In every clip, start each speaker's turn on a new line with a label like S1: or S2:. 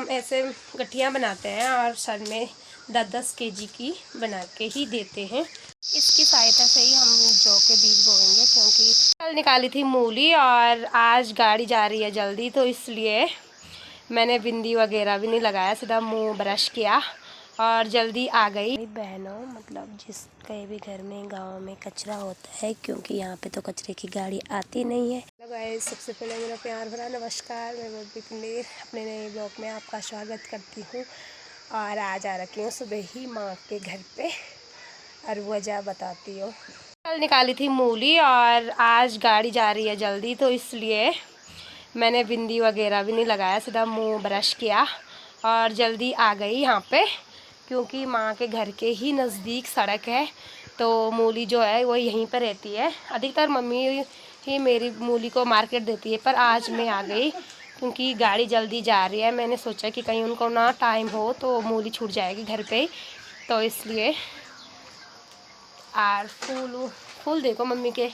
S1: हम ऐसे गठियाँ बनाते हैं और सर में 10-10 केजी की बना के ही देते हैं। इसकी सहायता से ही हम जौ के बीज बोएंगे, क्योंकि कल निकाली थी मूली और आज गाड़ी जा रही है जल्दी, तो इसलिए मैंने बिंदी वगैरह भी नहीं लगाया, सीधा मुंह ब्रश किया और जल्दी आ गई। बहनों, मतलब जिसके भी घर में गांव में कचरा होता है, क्योंकि यहाँ पे तो कचरे की गाड़ी आती नहीं है। गाइस, सबसे पहले मेरा प्यार भरा नमस्कार। मैं बबली अपने नए ब्लॉग में आपका स्वागत करती हूँ। और आज आ रखी हूँ सुबह ही माँ के घर पे, और वजह बताती हूँ। कल निकाली थी मूली और आज गाड़ी जा रही है जल्दी, तो इसलिए मैंने बिंदी वगैरह भी नहीं लगाया, सीधा मुंह ब्रश किया और जल्दी आ गई यहाँ पे, क्योंकि माँ के घर के ही नज़दीक सड़क है। तो मूली जो है वो यहीं पर रहती है। अधिकतर मम्मी ही मेरी मूली को मार्केट देती है, पर आज मैं आ गई क्योंकि गाड़ी जल्दी जा रही है। मैंने सोचा कि कहीं उनको ना टाइम हो तो मूली छूट जाएगी घर पे ही, तो इसलिए। और फूल देखो मम्मी के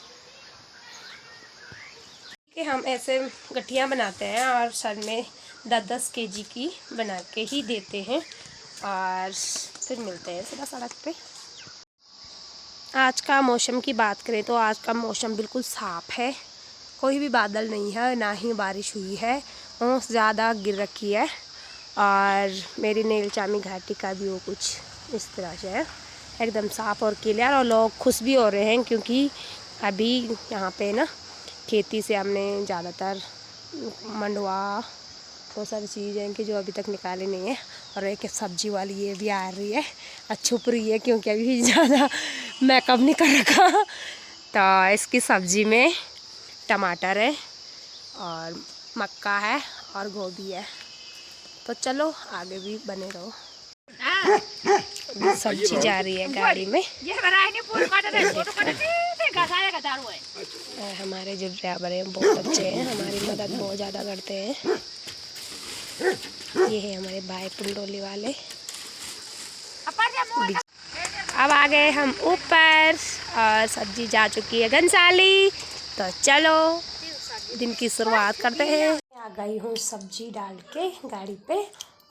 S1: कि हम ऐसे गठियाँ बनाते हैं और सर में 10-10 केजी की बना के ही देते हैं, और फिर मिलते हैं सीधा सड़क पे। आज का मौसम की बात करें तो आज का मौसम बिल्कुल साफ़ है, कोई भी बादल नहीं है, ना ही बारिश हुई है। ओस ज़्यादा गिर रखी है, और मेरी नीलचामी घाटी का भी वो कुछ इस तरह से है, एकदम साफ़ और क्लियर। और लोग खुश भी हो रहे हैं, क्योंकि अभी यहाँ पे ना खेती से हमने ज़्यादातर मंडवा वो सारी चीज़ें कि जो अभी तक निकाली नहीं है। और एक सब्जी वाली ये भी आ रही है, छुप रही है, क्योंकि अभी ज़्यादा मेकअप नहीं कर रखा। तो इसकी सब्जी में टमाटर है और मक्का है और गोभी है। तो चलो आगे भी बने रहो। सब्जी जा रही है गाड़ी में। हमारे जो ड्राइवर हैं बहुत अच्छे हैं, हमारी मदद बहुत ज़्यादा करते हैं। ये है हमारे भाई पुंडोली वाले। अब आ गए हम ऊपर और सब्जी जा चुकी है घनसाली। तो चलो दिन की शुरुआत करते हैं। आ गई हूँ सब्जी डाल के गाड़ी पे,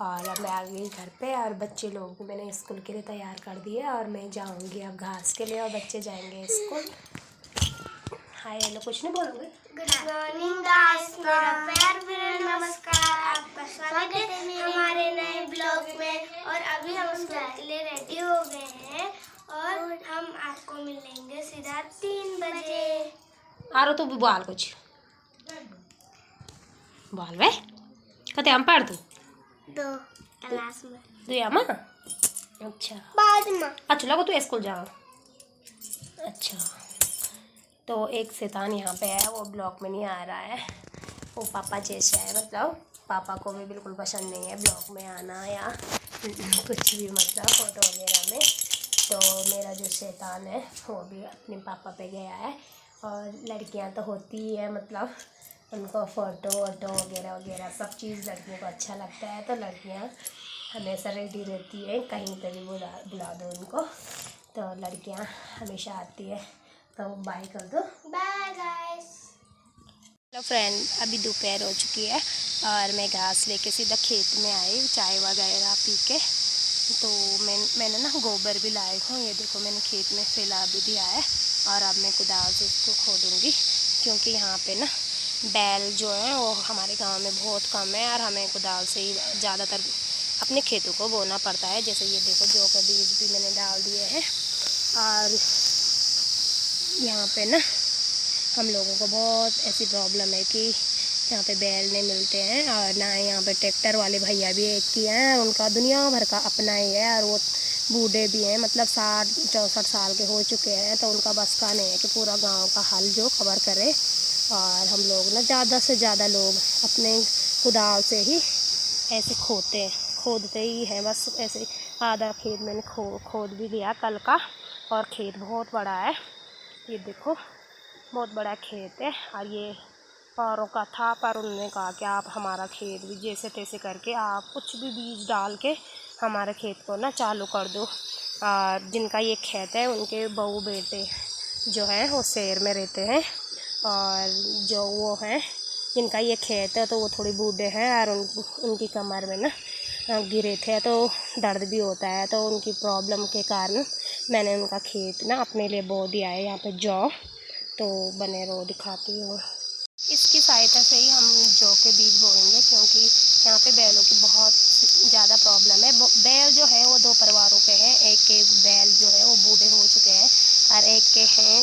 S1: और अब मैं आ गई घर पे। और बच्चे लोगों को मैंने स्कूल के लिए तैयार कर दिया, और मैं जाऊँगी अब घास के लिए, और बच्चे जाएंगे स्कूल। हाय हेलो कुछ नहीं बोलोगे?
S2: गुड मॉर्निंग गाइस, मेरा प्यार भरा नमस्कार। आपका स्वागत है हमारे नए ब्लॉग में। और अभी हम स्कूल के लिए रेडी हो गए हैं, और हम आपको मिलेंगे सीधा 3 बजे।
S1: आरो तू बाल कुछ बाल वे कते हम पढ़ तू
S2: 2 क्लास में
S1: 2 यामा। अच्छा
S2: बाद में
S1: अच्छा लगो तू स्कूल जाओ। अच्छा, तो एक शैतान यहाँ पे है, वो ब्लॉग में नहीं आ रहा है, वो पापा जैसे है। मतलब पापा को भी बिल्कुल पसंद नहीं है ब्लॉग में आना या कुछ भी, मतलब फ़ोटो वगैरह में। तो मेरा जो शैतान है वो भी अपने पापा पे गया है। और लड़कियां तो होती ही है, मतलब उनको फ़ोटो वोटो वगैरह वगैरह सब चीज़ लड़कियों को अच्छा लगता है। तो लड़कियां हमेशा रेडी रहती हैं, कहीं पर भी बुला दो उनको, तो लड़कियां हमेशा आती है। तो बाय कर दो,
S2: बाय गाइस।
S1: हेलो फ्रेंड, अभी दोपहर हो चुकी है और मैं घास लेके सीधा खेत में आई चाय वगैरह पी के। तो मैंने ना गोबर भी लाए हूँ, ये देखो मैंने खेत में फैला भी दिया है। और अब मैं कुदाल से इसको खोदूँगी, क्योंकि यहाँ पे ना बैल जो है वो हमारे गांव में बहुत कम है, और हमें कुदाल से ही ज़्यादातर अपने खेतों को बोना पड़ता है। जैसे ये देखो जौ के बीज भी मैंने डाल दिए हैं। और यहाँ पे ना हम लोगों को बहुत ऐसी प्रॉब्लम है कि यहाँ पे बैल नहीं मिलते हैं, और ना यहाँ पे ट्रैक्टर वाले भैया भी एक ही हैं, उनका दुनिया भर का अपना ही है, और वो बूढ़े भी हैं, मतलब 60-64 साल के हो चुके हैं। तो उनका बस का नहीं है कि पूरा गांव का हल जो कवर करे। और हम लोग ना ज़्यादा से ज़्यादा लोग अपने कुदाल से ही ऐसे खोदते ही हैं, बस ऐसे। आधा खेत मैंने खोद भी लिया कल का, और खेत बहुत बड़ा है, ये देखो बहुत बड़ा खेत है। और ये औरों का था, पर उन्होंने कहा कि आप हमारा खेत भी जैसे तैसे करके आप कुछ भी बीज डाल के हमारे खेत को ना चालू कर दो। और जिनका ये खेत है उनके बहू बेटे जो हैं वो शहर में रहते हैं, और जो वो हैं जिनका ये खेत है तो वो थोड़ी बूढ़े हैं और उनकी कमर में ना गिरे थे तो दर्द भी होता है, तो उनकी प्रॉब्लम के कारण मैंने उनका खेत ना अपने लिए बो दिया है यहाँ पे जौ। तो बने रहो, दिखाती हूँ। इसकी सहायता से ही हम जौ के बीज बोएंगे, क्योंकि यहाँ पे बैलों की बहुत ज़्यादा प्रॉब्लम है। बैल जो है वो 2 परिवारों के हैं। एक के बैल जो है वो बूढ़े हो चुके हैं और एक के हैं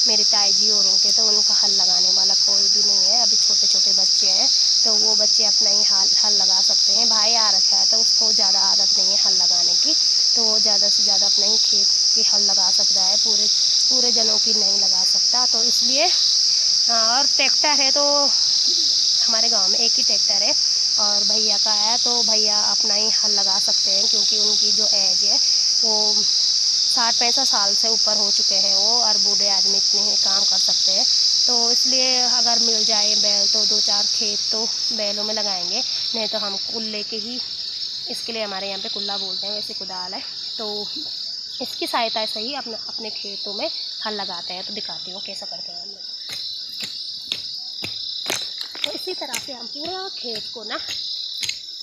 S1: मेरी ताई जी और उनके, तो उनका हल लगाने वाला कोई भी नहीं है। अभी छोटे छोटे बच्चे हैं तो वो बच्चे अपना ही हल लगा सकते हैं। भाई आ रखा है तो उसको ज़्यादा आदत नहीं है हल लगाने की, तो वो ज़्यादा से ज़्यादा अपना ही खेत की हल लगा सकता है, पूरे जनों की नहीं लगा सकता। तो इसलिए और ट्रैक्टर है तो हमारे गांव में एक ही ट्रैक्टर है और भैया का है, तो भैया अपना ही हल लगा सकते हैं, क्योंकि उनकी जो एज है वो 60-65 साल से ऊपर हो चुके हैं वो, और बूढ़े आदमी इतने ही काम कर सकते हैं। तो इसलिए अगर मिल जाए बैल तो 2-4 खेत तो बैलों में लगाएंगे, नहीं तो हम कुल्ले के ही, इसके लिए हमारे यहाँ पे कुल्ला बोलते हैं, वैसे कुदाल है। तो इसकी सहायता से ही अपने खेतों में हल लगाते हैं। तो दिखाती हूँ कैसा करते हैं हम लोग। तो इसी तरह से हम पूरा खेत को ना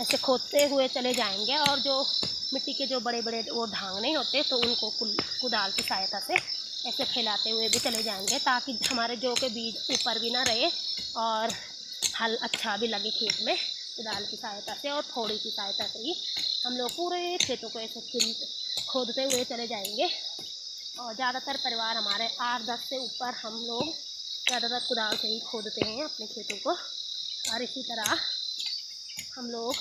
S1: ऐसे खोदते हुए चले जाएंगे, और जो मिट्टी के जो बड़े बड़े वो ढांग नहीं होते तो उनको कुदाल की सहायता से ऐसे फैलाते हुए भी चले जाएंगे, ताकि हमारे जौ के बीज ऊपर भी ना रहे और हल अच्छा भी लगे खेत में। कुदाल की सहायता से और फोड़ी की सहायता से ही हम लोग पूरे खेतों को ऐसे खोदते हुए चले जाएंगे। और ज़्यादातर परिवार हमारे 8-10 से ऊपर हम लोग ज़्यादातर कुदाल से ही खोदते हैं अपने खेतों को। और इसी तरह हम लोग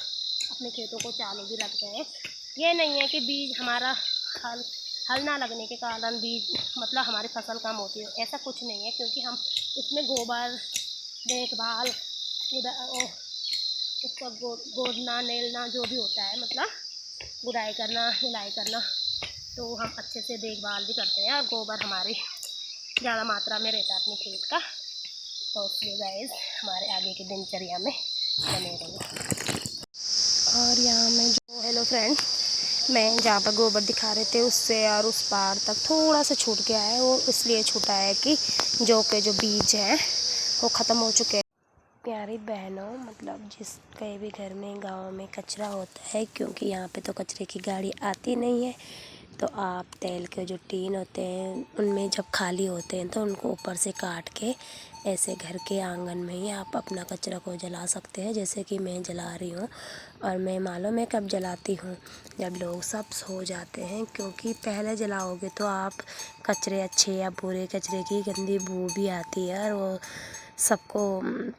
S1: अपने खेतों को चालू भी रखते हैं। ये नहीं है कि बीज हमारा हल ना लगने के कारण बीज मतलब हमारी फसल कम होती है, ऐसा कुछ नहीं है, क्योंकि हम इसमें गोबर देखभाल उसका गोदना नेलना जो भी होता है, मतलब गुड़ाई करना हिलाई करना, तो हम अच्छे से देखभाल भी करते हैं। और गोबर हमारी ज़्यादा मात्रा में रहता है अपने खेत का। तो इसलिए गाइस हमारे आगे की दिनचर्या में बने रहो। और यहाँ में जो हेलो फ्रेंड, मैं जहाँ पर गोबर दिखा रहे थे उससे और उस पार तक थोड़ा सा छूट गया है। वो इसलिए छूटा है कि जौ के जो बीज हैं वो ख़त्म हो चुके हैं। प्यारी बहनों, मतलब जिसके भी घर में गांव में कचरा होता है, क्योंकि यहाँ पे तो कचरे की गाड़ी आती नहीं है, तो आप तेल के जो टीन होते हैं उनमें जब खाली होते हैं तो उनको ऊपर से काट के ऐसे घर के आंगन में ही आप अपना कचरा को जला सकते हैं, जैसे कि मैं जला रही हूँ। और मैं मालूम है कब जलाती हूँ, जब लोग सब सो जाते हैं, क्योंकि पहले जलाओगे तो आप कचरे अच्छे या बुरे कचरे की गंदी बू भी आती है और वो सबको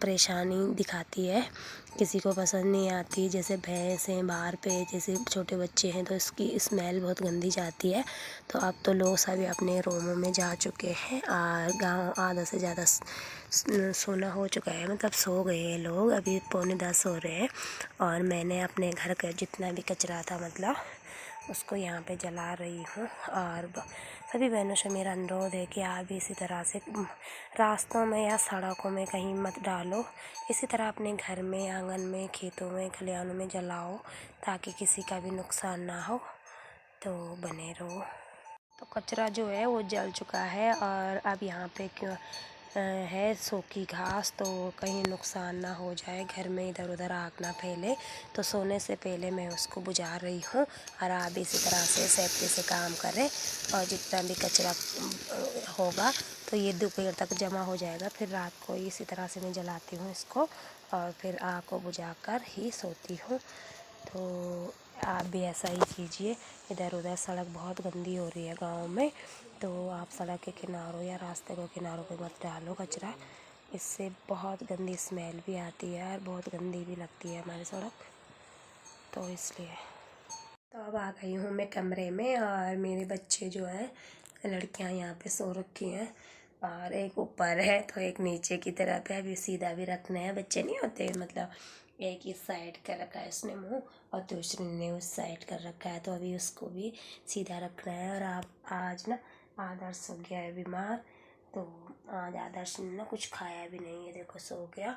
S1: परेशानी दिखाती है, किसी को पसंद नहीं आती। जैसे भैंस हैं बाहर पे, जैसे छोटे बच्चे हैं तो इसकी स्मेल बहुत गंदी जाती है। तो अब तो लोग सभी अपने रूमों में जा चुके हैं और गांव आधा से ज़्यादा सोना हो चुका है, मतलब सो गए हैं लोग, अभी 9:45 हो रहे हैं। और मैंने अपने घर का जितना भी कचरा था मतलब उसको यहाँ पे जला रही हूँ। और सभी बहनों से मेरा अनुरोध है कि आप भी इसी तरह से रास्तों में या सड़कों में कहीं मत डालो, इसी तरह अपने घर में आंगन में खेतों में खलिहानों में जलाओ, ताकि किसी का भी नुकसान ना हो। तो बने रहो। तो कचरा जो है वो जल चुका है और अब यहाँ पे क्यों है सूखी घास, तो कहीं नुकसान ना हो जाए, घर में इधर उधर आग ना फैले, तो सोने से पहले मैं उसको बुझा रही हूँ। और आप इसी तरह से सेफ्टी से काम करें, और जितना भी कचरा होगा तो ये दोपहर तक जमा हो जाएगा, फिर रात को इसी तरह से मैं जलाती हूँ इसको और फिर आग को बुझा कर ही सोती हूँ। तो आप भी ऐसा ही कीजिए। इधर उधर सड़क बहुत गंदी हो रही है गांव में, तो आप सड़क के किनारों या रास्ते के किनारों पे मत डालो कचरा, इससे बहुत गंदी स्मेल भी आती है और बहुत गंदी भी लगती है हमारी सड़क, तो इसलिए। तो अब आ गई हूँ मैं कमरे में, और मेरे बच्चे जो हैं लड़कियाँ यहाँ पे सो रखी हैं, और एक ऊपर है तो एक नीचे की तरफ है। अभी सीधा भी रखना है, बच्चे नहीं होते, मतलब एक इस साइड कर रखा है उसने मुँह और दूसरे ने उस साइड कर रखा है, तो अभी उसको भी सीधा रखना है। और आप आज ना आदर्श हो गया है बीमार, तो आज आदर्श ने ना कुछ खाया भी नहीं है, देखो सो गया।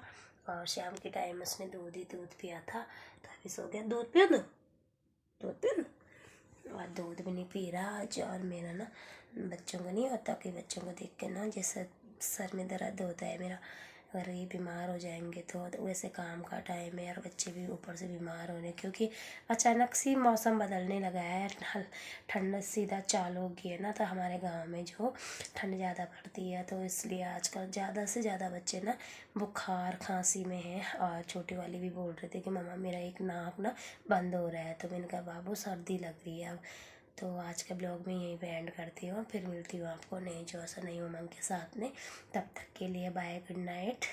S1: और शाम के टाइम उसने दूध पिया था, तो अभी सो गया। दूध पियो ना, दूध पियो ना, और दूध भी नहीं पी रहा आज। और मेरा ना बच्चों का नहीं होता कि बच्चों को देख के ना जैसे सर में दर्द होता है मेरा, अगर ये बीमार हो जाएंगे तो वैसे काम का टाइम है और बच्चे भी ऊपर से बीमार हो रहे हैं, क्योंकि अचानक से मौसम बदलने लगा है, ठंड सीधा चालू हो गई है ना। तो हमारे गांव में जो ठंड ज़्यादा पड़ती है, तो इसलिए आजकल ज़्यादा से ज़्यादा बच्चे ना बुखार खांसी में हैं। और छोटी वाली भी बोल रहे थे कि मम्मा मेरा एक नाक ना बंद हो रहा है, तो मैंने कहा बाबू सर्दी लग रही है अब। तो आज का ब्लॉग में यहीं पे एंड करती हूँ, फिर मिलती हूँ आपको नई जो नई उमंग के साथ में। तब तक के लिए बाय, गुड नाइट।